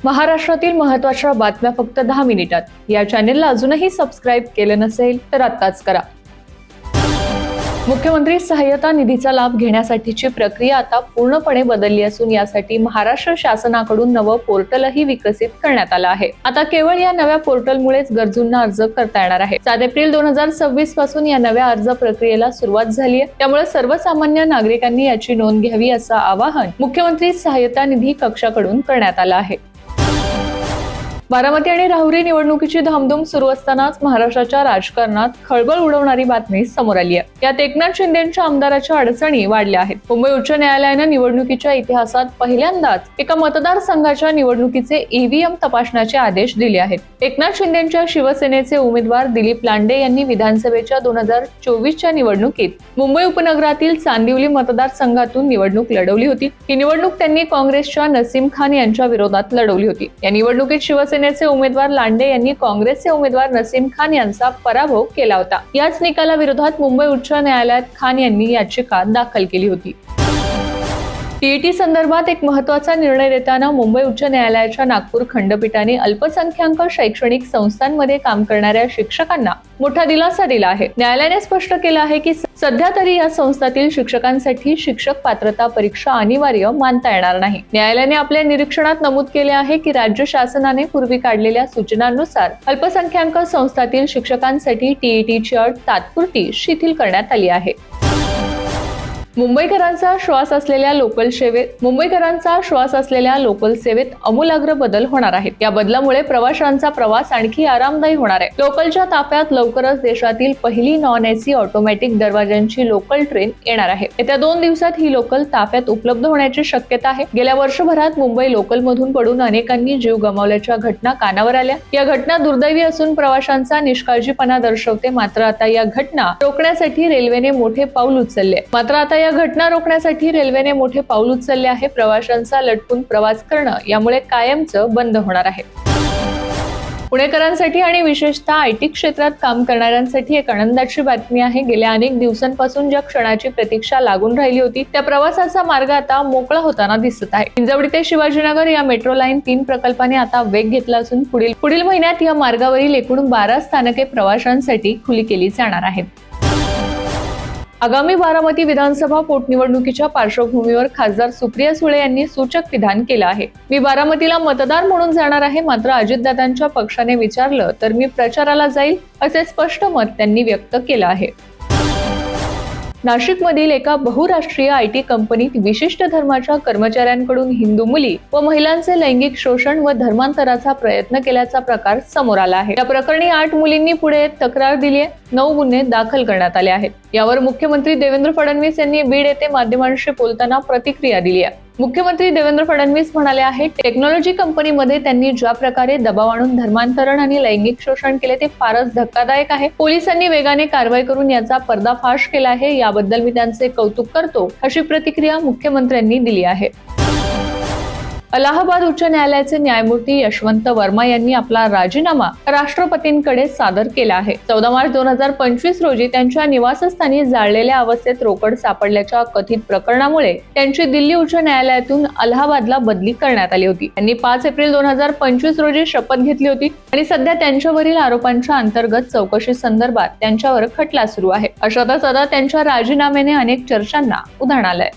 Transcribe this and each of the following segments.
महाराष्ट्रातील महत्त्वाच्या बातम्या फक्त 10 मिनिटात. या चॅनेलला अजूनही सबस्क्राईब केले नसेल तर आत्ताच करा. मुख्यमंत्री सहाय्यता निधीचा लाभ घेण्यासाठीची प्रक्रिया आता पूर्णपणे बदलली असून यासाठी महाराष्ट्र शासनाकडून नवं पोर्टलही विकसित करण्यात आलं आहे. आता केवळ या नव्या पोर्टलमुळेच गरजूंना अर्ज करता येणार आहे. 7 एप्रिल 2026 पासून या नव्या अर्ज प्रक्रियेला सुरुवात झाली आहे. त्यामुळे सर्वसामान्य नागरिकांनी याची नोंद घ्यावी असं आवाहन मुख्यमंत्री सहाय्यता निधी कक्षाकडून करण्यात आलं आहे. बारामती आणि राहुरी निवडणुकीची धामधूम सुरू असतानाच महाराष्ट्राच्या राजकारणात खळबळ उडवणारी बातमी समोर आली आहे. यात एकनाथ शिंदेंच्या आमदाराच्या अडचणी वाढल्या आहेत. मुंबई उच्च न्यायालयानं निवडणुकीच्या इतिहासात पहिल्यांदाच एका मतदारसंघाच्या निवडणुकीचे ईव्हीएम तपासण्याचे आदेश दिले आहेत. एकनाथ शिंदेंच्या शिवसेनेचे उमेदवार दिलीप लांडे यांनी विधानसभेच्या 2024च्या निवडणुकीत मुंबई उपनगरातील चांदिवली मतदारसंघातून निवडणूक लढवली होती. ही निवडणूक त्यांनी काँग्रेसच्या नसीम खान यांच्या विरोधात लढवली होती. या निवडणुकीत शिवसेनेचे उमेदवार लांडे यांनी काँग्रेसचे उमेदवार नसीम खान यांचा पराभव केला होता. याच निकालाविरोधात मुंबई उच्च न्यायालयात खान यांनी याचिका दाखल केली होती. टीईटी संदर्भात एक महत्त्वाचा निर्णय देताना मुंबई उच्च न्यायालयाच्या नागपूर खंडपीठाने अल्पसंख्याक शैक्षणिक संस्थांमध्ये काम करणाऱ्या शिक्षकांना मोठा दिलासा दिला आहे. न्यायालयाने स्पष्ट केलं आहे की सध्या तरी या संस्थातील शिक्षकांसाठी शिक्षक पात्रता परीक्षा अनिवार्य मानता येणार नाही. न्यायालयाने आपल्या निरीक्षणात नमूद केले आहे की राज्य शासनाने पूर्वी काढलेल्या सूचनांनुसार अल्पसंख्याक संस्थातील शिक्षकांसाठी टीईटीची अट तात्पुरती शिथिल करण्यात आली आहे. मुंबईकरांचा श्वास असलेल्या लोकल सेवेत आमूलाग्र बदल होणार आहेत. या बदलामुळे प्रवाशांचा प्रवास आणखी आरामदायी होणार आहे. लोकलच्या ताफ्यात लवकरच देशातील पहिली नॉन एसी ऑटोमॅटिक दरवाजांची लोकल ट्रेन येणार आहे. येत्या 2 दिवसात ही लोकल ताफ्यात उपलब्ध होण्याची शक्यता आहे. गेल्या वर्षभरात मुंबई लोकल मधून पडून अनेकांनी जीव गमावल्याच्या घटना कानावर आल्या. या घटना दुर्दैवी असून प्रवाशांचा निष्काळजीपणा दर्शवते. मात्र आता या घटना रोखण्यासाठी रेल्वेने मोठे पाऊल उचलले आहे. प्रवाशांचा लटकून प्रवास करणं यामुळे कायमचं बंद होणार आहे. पुणेकरांसाठी आणि विशेषतः आयटी क्षेत्रात काम करणाऱ्यांसाठी एक आनंदाची बातमी आहे. गेल्या अनेक दिवसांपासून ज्या क्षणाची प्रतीक्षा लागून राहिली होती त्या प्रवासाचा मार्ग आता मोकळा होताना दिसत आहे. हिंजवडी ते शिवाजीनगर या मेट्रो लाईन 3 प्रकल्पाने आता वेग घेतला असून पुढील महिन्यात या मार्गावरील एकूण 12 स्थानके प्रवाशांसाठी खुली केली जाणार आहेत. आगामी बारामती विधानसभा पोटनिवडणुकीच्या पार्श्वभूमीवर खासदार सुप्रिया सुळे यांनी सूचक विधान केलं आहे. मी बारामतीला मतदार म्हणून जाणार आहे, मात्र अजितदादांच्या पक्षाने विचारलं तर मी प्रचाराला जाईल असे स्पष्ट मत त्यांनी व्यक्त केलं आहे. नाशिकमधील एका बहुराष्ट्रीय आयटी कंपनीत विशिष्ट धर्माच्या कर्मचाऱ्यांकडून हिंदू मुली व महिलांचे लैंगिक शोषण व धर्मांतराचा प्रयत्न केल्याचा प्रकार समोर आला आहे. या प्रकरणी 8 मुलींनी पुढे येत तक्रार दिली आहे. 9 गुन्हे दाखल करण्यात आले आहेत. यावर मुख्यमंत्री देवेंद्र फडणवीस यांनी बीड येथे माध्यमांशी बोलताना प्रतिक्रिया दिली आहे. मुख्यमंत्री देवेंद्र फडणवीस म्हणाले आहेत, टेक्नॉलॉजी कंपनीमध्ये त्यांनी ज्या प्रकारे दबाव आणून धर्मांतरण आणि लैंगिक शोषण केले ते फारच धक्कादायक आहे. पोलिसांनी वेगाने कारवाई करून याचा पर्दाफाश केला आहे. याबद्दल मी त्यांचे कौतुक करतो, अशी प्रतिक्रिया मुख्यमंत्र्यांनी दिली आहे. अलाहाबाद उच्च न्यायालयाचे न्यायमूर्ती यशवंत वर्मा यांनी आपला राजीनामा राष्ट्रपतींकडे सादर केला आहे. 14 मार्च 2025 रोजी त्यांच्या निवासस्थानी जाळलेल्या अवस्थेत रोकड सापडल्याच्या कथित प्रकरणामुळे त्यांची दिल्ली उच्च न्यायालयातून अलाहाबादला बदली करण्यात आली होती. त्यांनी 5 एप्रिल 2025 रोजी शपथ घेतली होती आणि सध्या त्यांच्यावरील आरोपांच्या अंतर्गत चौकशी संदर्भात त्यांच्यावर खटला सुरू आहे. अशातच आता त्यांच्या राजीनाम्याने अनेक चर्चांना उधाण आलंय.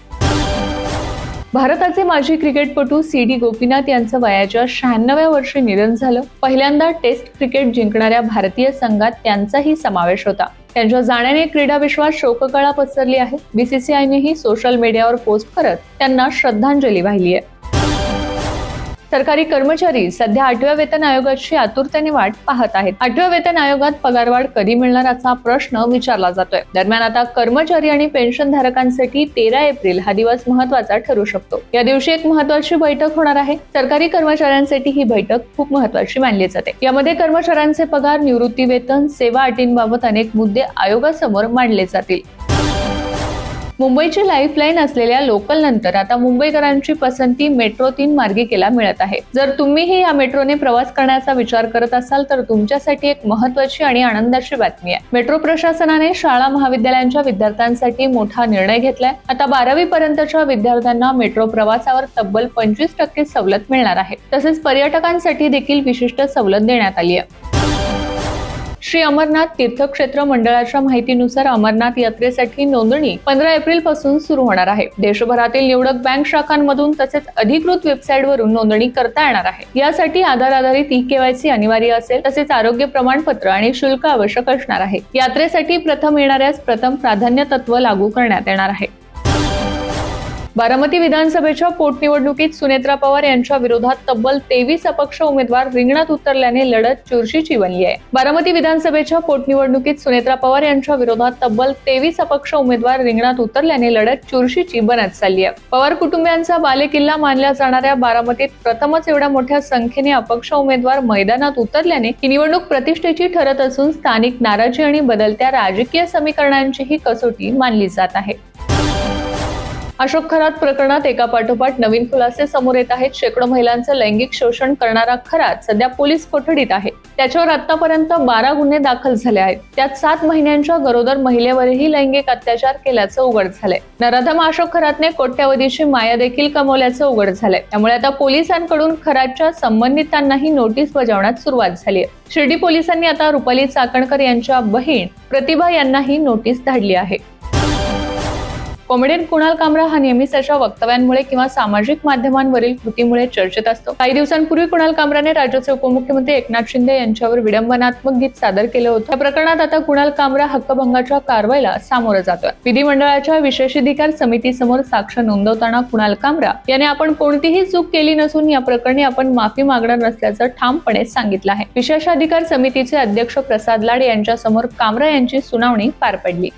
भारताचे माजी क्रिकेटपटू सी.डी. गोपीनाथ यांचं वयाच्या 96व्या वर्षी निधन झालं. पहिल्यांदा टेस्ट क्रिकेट जिंकणाऱ्या भारतीय संघात त्यांचाही समावेश होता. त्यांच्या जाण्याने क्रीडा विश्वात शोककळा पसरली आहे. बीसीसीआयनेही सोशल मीडियावर पोस्ट करत त्यांना श्रद्धांजली वाहिली आहे. सरकारी कर्मचारी सध्या 8व्या वेतन आयोगाची आतुरतेने वाट पाहत आहेत. 8व्या वेतन आयोगात पगारवाढ कधी मिळणार असा प्रश्न विचारला जातोय. दरम्यान आता कर्मचारी आणि पेन्शन धारकांसाठी 13 एप्रिल हा दिवस महत्त्वाचा ठरू शकतो. या दिवशी एक महत्त्वाची बैठक होणार आहे. सरकारी कर्मचाऱ्यांसाठी ही बैठक खूप महत्त्वाची मानली जाते. यामध्ये कर्मचाऱ्यांचे पगार, निवृत्ती वेतन, सेवा अटींबाबत अनेक मुद्दे आयोगासमोर मांडले जातील. मुंबईची लाईफलाईन असलेल्या लोकल नंतर आता मुंबईकरांची पसंती मेट्रो 3 मार्गिकेला मिळत आहे. जर तुम्हीही या मेट्रोने प्रवास करण्याचा विचार करत असाल तर तुमच्यासाठी एक महत्त्वाची आणि आनंदाची बातमी आहे. मेट्रो प्रशासनाने शाळा महाविद्यालयांच्या विद्यार्थ्यांसाठी मोठा निर्णय घेतलाय. आता 12वी पर्यंतच्या विद्यार्थ्यांना मेट्रो प्रवासावर तब्बल 25% सवलत मिळणार आहे. तसेच पर्यटकांसाठी देखील विशिष्ट सवलत देण्यात आली आहे. श्री अमरनाथ तीर्थक्षेत्र मंडळाच्या माहितीनुसार अमरनाथ यात्रेसाठी नोंदणी 15 एप्रिल पासून सुरू होणार आहे. देशभरातील निवडक बँक शाखांमधून तसेच अधिकृत वेबसाईटवरून नोंदणी करता येणार आहे. यासाठी आधार आधारित ई-केवायसी अनिवार्य असेल. तसेच आरोग्य प्रमाणपत्र आणि शुल्क आवश्यक असणार आहे. यात्रेसाठी प्रथम येणाऱ्यास प्रथम प्राधान्य तत्व लागू करण्यात येणार आहे. बारामती विधानसभेच्या पोटनिवडणुकीत सुनेत्रा पवार यांच्या विरोधात तब्बल 23 अपक्ष उमेदवार रिंगणात उतरल्याने लढत चुरशीची बनली आहे. बारामती विधानसभेच्या पोटनिवडणुकीत सुनेत्रा पवार यांच्या विरोधात तब्बल 23 अपक्ष उमेदवार रिंगणात उतरल्याने लढत चुरशीची बनत चालली आहे. पवार कुटुंबियांचा बालेकिल्ला मानल्या जाणाऱ्या बारामतीत प्रथमच एवढ्या मोठ्या संख्येने अपक्ष उमेदवार मैदानात उतरल्याने ही निवडणूक प्रतिष्ठेची ठरत असून स्थानिक नाराजी आणि बदलत्या राजकीय समीकरणांची ही कसोटी मानली जात आहे. अशोक खरात प्रकरणात एकापाठोपाठ नवीन खुलासे समोर येत आहेत. शेकडो महिलांचं लैंगिक शोषण करणारा खरात सध्या पोलीस कोठडीत आहे. त्याच्यावर आतापर्यंत 12 गुन्हे दाखल झाले आहेत. त्यात 7 महिन्यांच्या गरोदर महिलेवरही लैंगिक अत्याचार केल्याचं उघड झालंय. नराधम अशोक खरातने कोट्यावधीची माया देखील कमवल्याचं उघड झालंय. त्यामुळे आता पोलिसांकडून खरातच्या संबंधितांनाही नोटीस बजावण्यात सुरुवात झाली आहे. शिर्डी पोलिसांनी आता रुपाली चाकणकर यांच्या बहीण प्रतिभा यांनाही नोटीस धाडली आहे. कॉमेडियन कुणाल कामरा हा नेहमीच त्याच्या वक्तव्यांमुळे किंवा सामाजिक माध्यमांवरील कृतीमुळे चर्चेत असतो. काही दिवसांपूर्वी कुणाल कामराने राज्याचे उपमुख्यमंत्री एकनाथ शिंदे यांच्यावर विडंबनात्मक गीत सादर केलं होतं. या प्रकरणात आता कुणाल कामरा हक्कभंगाच्या कारवाईला सामोरं जातोय. विधिमंडळाच्या विशेषाधिकार समितीसमोर साक्ष नोंदवताना कुणाल कामरा याने आपण कोणतीही चूक केली नसून या प्रकरणी आपण माफी मागणार नसल्याचं ठामपणे सांगितलं आहे. विशेषाधिकार समितीचे अध्यक्ष प्रसाद लाड यांच्यासमोर कामरा यांची सुनावणी पार पडली.